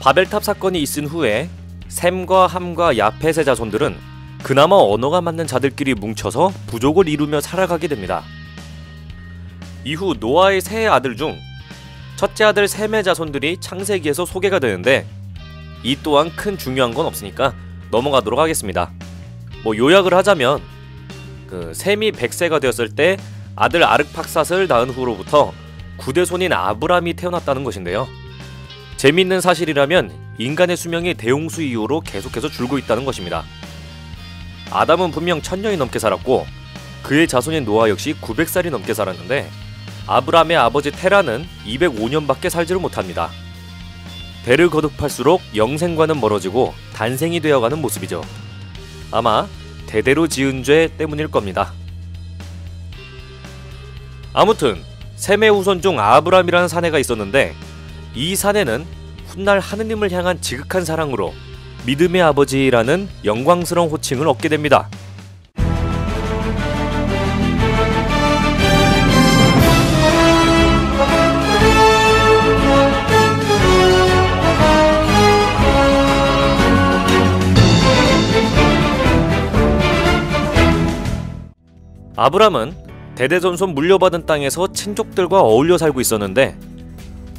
바벨탑 사건이 있은 후에 셈과 함과 야펫의 자손들은 그나마 언어가 맞는 자들끼리 뭉쳐서 부족을 이루며 살아가게 됩니다. 이후 노아의 세 아들 중 첫째 아들 셈의 자손들이 창세기에서 소개가 되는데 이 또한 큰 중요한 건 없으니까 넘어가도록 하겠습니다. 요약을 하자면 셈이 100세가 되었을 때 아들 아르팍삿을 낳은 후로부터 구대손인 아브람이 태어났다는 것인데요. 재미있는 사실이라면 인간의 수명이 대홍수 이후로 계속해서 줄고 있다는 것입니다. 아담은 분명 1000년이 넘게 살았고 그의 자손인 노아 역시 900살이 넘게 살았는데 아브람의 아버지 테라는 205년밖에 살지를 못합니다. 대를 거듭할수록 영생과는 멀어지고 단생이 되어가는 모습이죠. 아마 대대로 지은 죄 때문일 겁니다. 아무튼 셈의 후손 중 아브람이라는 사내가 있었는데 이 사내는 훗날 하느님을 향한 지극한 사랑으로 믿음의 아버지라는 영광스러운 호칭을 얻게 됩니다. 아브람은 대대손손 물려받은 땅에서 친족들과 어울려 살고 있었는데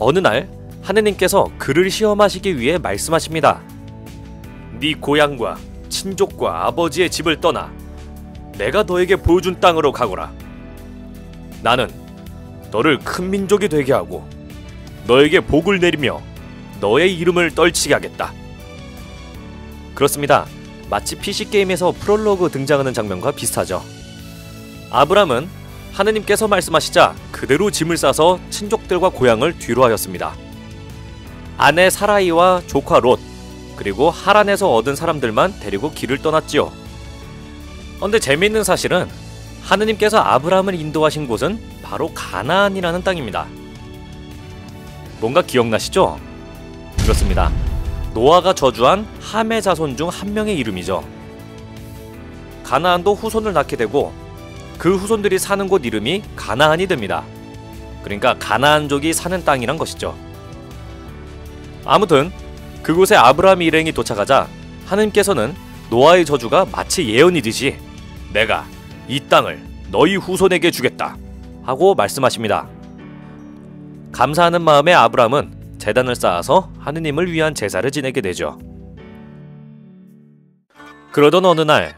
어느 날 하느님께서 그를 시험하시기 위해 말씀하십니다. 네 고향과 친족과 아버지의 집을 떠나 내가 너에게 보여준 땅으로 가거라. 나는 너를 큰 민족이 되게 하고 너에게 복을 내리며 너의 이름을 떨치게 하겠다. 그렇습니다. 마치 PC게임에서 프롤로그 등장하는 장면과 비슷하죠. 아브람은 하느님께서 말씀하시자 그대로 짐을 싸서 친족들과 고향을 뒤로 하였습니다. 아내 사라이와 조카 롯, 그리고 하란에서 얻은 사람들만 데리고 길을 떠났지요. 근데 재미있는 사실은 하느님께서 아브람을 인도하신 곳은 바로 가나안이라는 땅입니다. 뭔가 기억나시죠? 그렇습니다. 노아가 저주한 함의 자손 중 한 명의 이름이죠. 가나안도 후손을 낳게 되고 그 후손들이 사는 곳 이름이 가나안이 됩니다. 그러니까 가나안족이 사는 땅이란 것이죠. 아무튼 그곳에 아브라함이 일행이 도착하자 하느님께서는 노아의 저주가 마치 예언이듯이 내가 이 땅을 너희 후손에게 주겠다 하고 말씀하십니다. 감사하는 마음에 아브라함은 제단을 쌓아서 하느님을 위한 제사를 지내게 되죠. 그러던 어느 날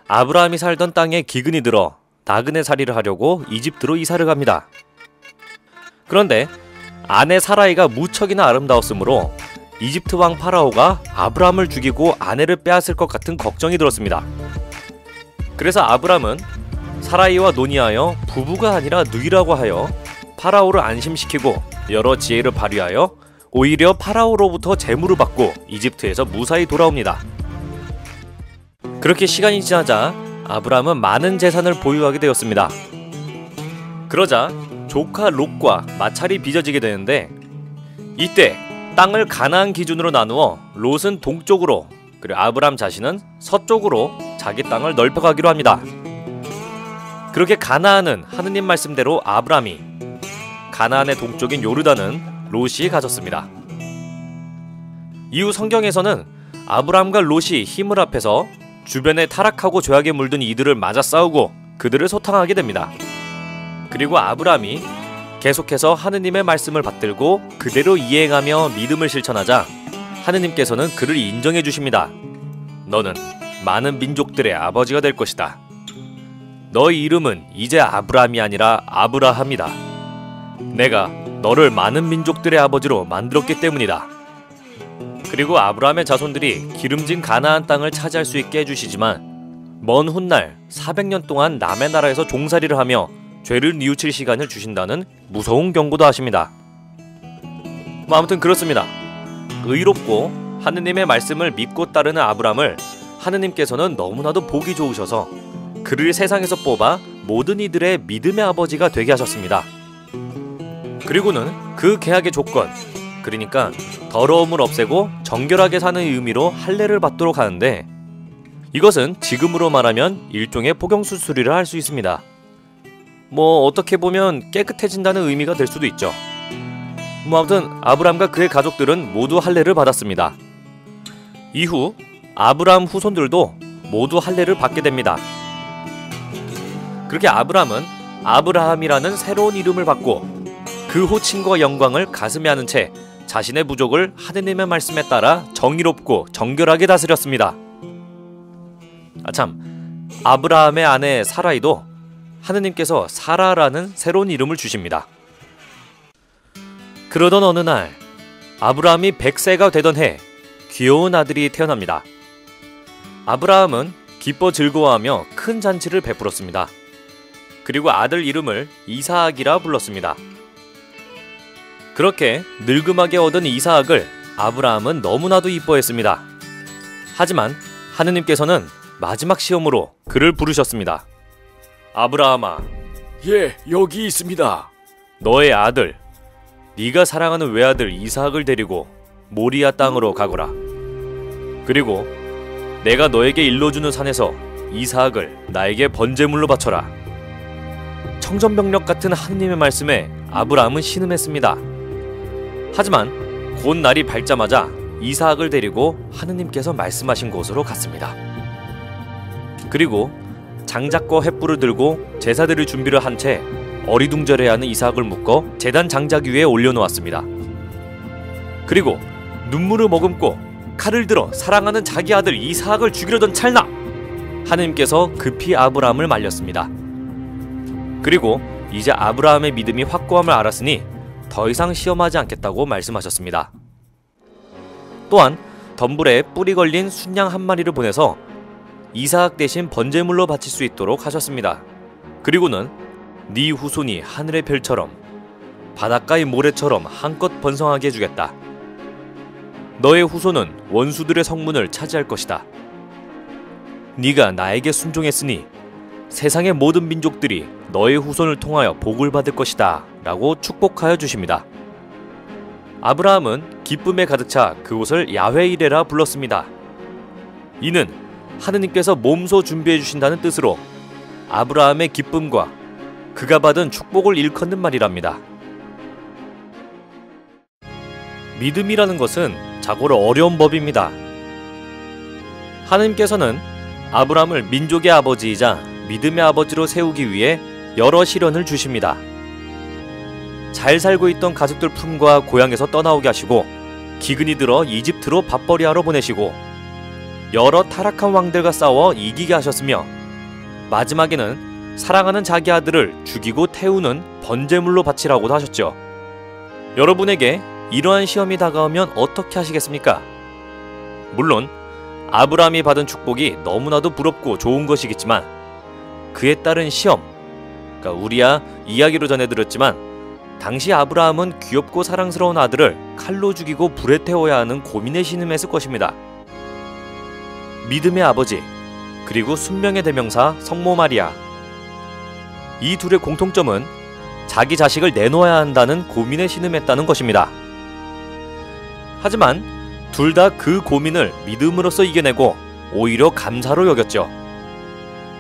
아브라함이 살던 땅에 기근이 들어 나그네 살이를 하려고 이집트로 이사를 갑니다. 그런데 아내 사라이가 무척이나 아름다웠으므로 이집트 왕 파라오가 아브라함을 죽이고 아내를 빼앗을 것 같은 걱정이 들었습니다. 그래서 아브라함은 사라이와 논의하여 부부가 아니라 누이라고 하여 파라오를 안심시키고 여러 지혜를 발휘하여 오히려 파라오로부터 재물을 받고 이집트에서 무사히 돌아옵니다. 그렇게 시간이 지나자 아브라함은 많은 재산을 보유하게 되었습니다. 그러자 조카 롯과 마찰이 빚어지게 되는데 이때 땅을 가나안 기준으로 나누어 롯은 동쪽으로 그리고 아브라함 자신은 서쪽으로 자기 땅을 넓혀가기로 합니다. 그렇게 가나안은 하느님 말씀대로 아브라함이, 가나안의 동쪽인 요르단은 롯이 가졌습니다. 이후 성경에서는 아브라함과 롯이 힘을 합해서 주변에 타락하고 죄악에 물든 이들을 맞아 싸우고 그들을 소탕하게 됩니다. 그리고 아브라함이 계속해서 하느님의 말씀을 받들고 그대로 이행하며 믿음을 실천하자 하느님께서는 그를 인정해 주십니다. 너는 많은 민족들의 아버지가 될 것이다. 너의 이름은 이제 아브라함이 아니라 아브라함이다. 내가 너를 많은 민족들의 아버지로 만들었기 때문이다. 그리고 아브라함의 자손들이 기름진 가나안 땅을 차지할 수 있게 해주시지만 먼 훗날 400년 동안 남의 나라에서 종살이를 하며 죄를 뉘우칠 시간을 주신다는 무서운 경고도 하십니다. 아무튼 그렇습니다. 의롭고 하느님의 말씀을 믿고 따르는 아브라함을 하느님께서는 너무나도 보기 좋으셔서 그를 세상에서 뽑아 모든 이들의 믿음의 아버지가 되게 하셨습니다. 그리고는 그 계약의 조건, 그러니까 더러움을 없애고 정결하게 사는 의미로 할례를 받도록 하는데 이것은 지금으로 말하면 일종의 포경수술이라 할 수 있습니다. 어떻게 보면 깨끗해진다는 의미가 될 수도 있죠. 아무튼 아브라함과 그의 가족들은 모두 할례를 받았습니다. 이후 아브라함 후손들도 모두 할례를 받게 됩니다. 그렇게 아브라함은 아브라함이라는 새로운 이름을 받고 그 호칭과 영광을 가슴에 안은 채 자신의 부족을 하느님의 말씀에 따라 정의롭고 정결하게 다스렸습니다. 아참, 아브라함의 아내 사라이도 하느님께서 사라라는 새로운 이름을 주십니다. 그러던 어느 날 아브라함이 100세가 되던 해 귀여운 아들이 태어납니다. 아브라함은 기뻐 즐거워하며 큰 잔치를 베풀었습니다. 그리고 아들 이름을 이사악이라 불렀습니다. 그렇게 늙음하게 얻은 이사악을 아브라함은 너무나도 이뻐했습니다. 하지만 하느님께서는 마지막 시험으로 그를 부르셨습니다. 아브라함아, 예, 여기 있습니다. 너의 아들, 네가 사랑하는 외아들 이사악을 데리고 모리아 땅으로 가거라. 그리고 내가 너에게 일러주는 산에서 이사악을 나에게 번제물로 바쳐라. 청전병력 같은 하느님의 말씀에 아브라함은 신음했습니다. 하지만 곧 날이 밝자마자 이사악을 데리고 하느님께서 말씀하신 곳으로 갔습니다. 그리고 장작과 횃불을 들고 제사드릴 준비를 한 채 어리둥절해하는 이사악을 묶어 제단 장작 위에 올려놓았습니다. 그리고 눈물을 머금고 칼을 들어 사랑하는 자기 아들 이사악을 죽이려던 찰나 하느님께서 급히 아브라함을 말렸습니다. 그리고 이제 아브라함의 믿음이 확고함을 알았으니 더 이상 시험하지 않겠다고 말씀하셨습니다. 또한 덤불에 뿔이 걸린 순양 한 마리를 보내서 이사악 대신 번제물로 바칠 수 있도록 하셨습니다. 그리고는 네 후손이 하늘의 별처럼 바닷가의 모래처럼 한껏 번성하게 해주겠다. 너의 후손은 원수들의 성문을 차지할 것이다. 네가 나에게 순종했으니 세상의 모든 민족들이 너의 후손을 통하여 복을 받을 것이다 라고 축복하여 주십니다. 아브라함은 기쁨에 가득 차 그곳을 야훼이레라 불렀습니다. 이는 하느님께서 몸소 준비해 주신다는 뜻으로 아브라함의 기쁨과 그가 받은 축복을 일컫는 말이랍니다. 믿음이라는 것은 자고로 어려운 법입니다. 하느님께서는 아브라함을 민족의 아버지이자 믿음의 아버지로 세우기 위해 여러 시련을 주십니다. 잘 살고 있던 가족들 품과 고향에서 떠나오게 하시고 기근이 들어 이집트로 밥벌이하러 보내시고 여러 타락한 왕들과 싸워 이기게 하셨으며 마지막에는 사랑하는 자기 아들을 죽이고 태우는 번제물로 바치라고도 하셨죠. 여러분에게 이러한 시험이 다가오면 어떻게 하시겠습니까? 물론 아브라함이 받은 축복이 너무나도 부럽고 좋은 것이겠지만 그에 따른 시험, 우리야 이야기로 전해드렸지만 당시 아브라함은 귀엽고 사랑스러운 아들을 칼로 죽이고 불에 태워야 하는 고민에 신음했을 것입니다. 믿음의 아버지, 그리고 순명의 대명사 성모 마리아. 이 둘의 공통점은 자기 자식을 내놓아야 한다는 고민에 신음했다는 것입니다. 하지만 둘 다 그 고민을 믿음으로써 이겨내고 오히려 감사로 여겼죠.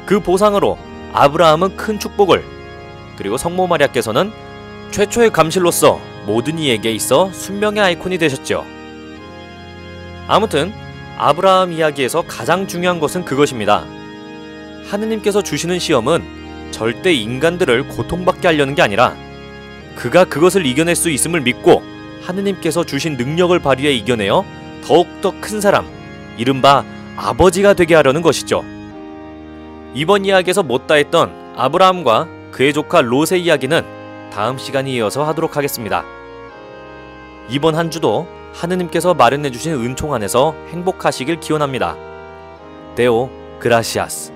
그 보상으로 아브라함은 큰 축복을, 그리고 성모 마리아께서는 최초의 감실로서 모든 이에게 있어 순명의 아이콘이 되셨죠. 아무튼 아브라함 이야기에서 가장 중요한 것은 그것입니다. 하느님께서 주시는 시험은 절대 인간들을 고통받게 하려는 게 아니라 그가 그것을 이겨낼 수 있음을 믿고 하느님께서 주신 능력을 발휘해 이겨내어 더욱더 큰 사람, 이른바 아버지가 되게 하려는 것이죠. 이번 이야기에서 못다 했던 아브라함과 그의 조카 롯의 이야기는 다음 시간에 이어서 하도록 하겠습니다. 이번 한 주도 하느님께서 마련해 주신 은총 안에서 행복하시길 기원합니다. 데오 그라시아스.